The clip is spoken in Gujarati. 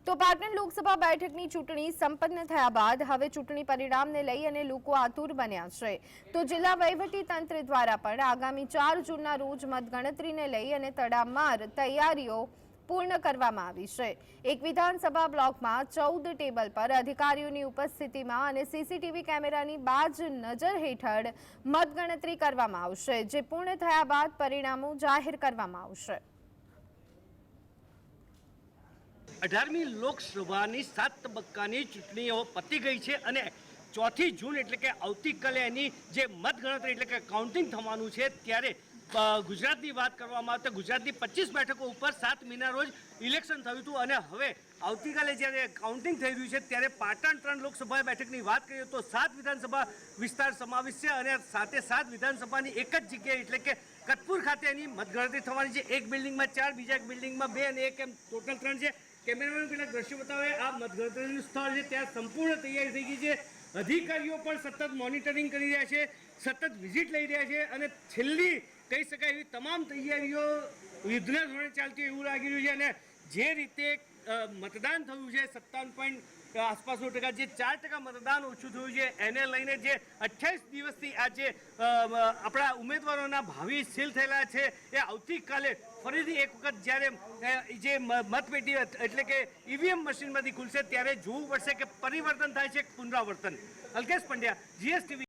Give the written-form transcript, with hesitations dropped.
તો પાટણ લોકસભા બેઠકની ચૂંટણી સંપન્ન થયા બાદ હવે ચૂંટણી પરિણામને લઈ અને લોકો આતુર બન્યા છે। તો જિલ્લા વહીવટી તંત્ર દ્વારા પણ આગામી 4 જૂનના રોજ મતગણતરીને લઈ અને તડામાર તૈયારીઓ પૂર્ણ કરવામાં આવી છે। એક વિધાનસભા બ્લોકમાં 14 ટેબલ પર અધિકારીઓની ઉપસ્થિતિમાં અને સીસીટીવી કેમેરાની બાજ નજર હેઠળ મતગણતરી કરવામાં આવશે, જે પૂર્ણ થયા બાદ પરિણામો જાહેર કરવામાં આવશે। 18મી લોકસભાની 7 તબક્કાની ચૂંટણીઓ પતી ગઈ છે અને 4 જૂન એટલે કે આવતીકાલે એની જે મતગણતરી એટલે કે કાઉન્ટિંગ થવાનું છે ત્યારે ગુજરાતની વાત કરવામાં આવે તો ગુજરાતની 25 બેઠકો ઉપર 7 મીના રોજ ઇલેક્શન થયું હતું અને હવે આવતીકાલે જ્યારે કાઉન્ટિંગ થઈ રહ્યું છે ત્યારે પાટણ 3 લોકસભા બેઠકની વાત કરીએ તો 7 વિધાનસભા વિસ્તાર સમાવેશ છે અને સાથે 7 વિધાનસભાની એક જ જગ્યાએ એટલે કે કતપુર ખાતે એની મતગણતરી થવાની છે। એક બિલ્ડિંગમાં 4, બીજા એક બિલ્ડિંગમાં 2 અને એક એમ ટોટલ 3 છે। કેમેરામેન કેટલાક દ્રશ્યો બતાવે આ મતગણતરીનું સ્થળ છે ત્યાં સંપૂર્ણ તૈયારી થઈ ગઈ છે। અધિકારીઓ પણ સતત મોનિટરિંગ કરી રહ્યા છે, સતત વિઝિટ લઈ રહ્યા છે અને છેલ્લી કહી શકાય એવી તમામ તૈયારીઓ યુદ્ધના ધોરણે ચાલતી એવું લાગી રહ્યું છે અને જે રીતે મતદાન થયું છે 57% આસપાસનો ટકા, જે 4% મતદાન ઓછું થયું છે એને લઈને જે 28 દિવસથી આ જે આપણા ઉમેદવારોના ભાવિ સીલ થયેલા છે એ આવતીકાલે ફરીથી એક વખત જ્યારે જે મતપેટી એટલે કે ઈવીએમ મશીનમાંથી ખુલશે ત્યારે જોવું પડશે કે પરિવર્તન થાય છે કે પુનરાવર્તન। અલ્કેશ પંડ્યા, GSTV।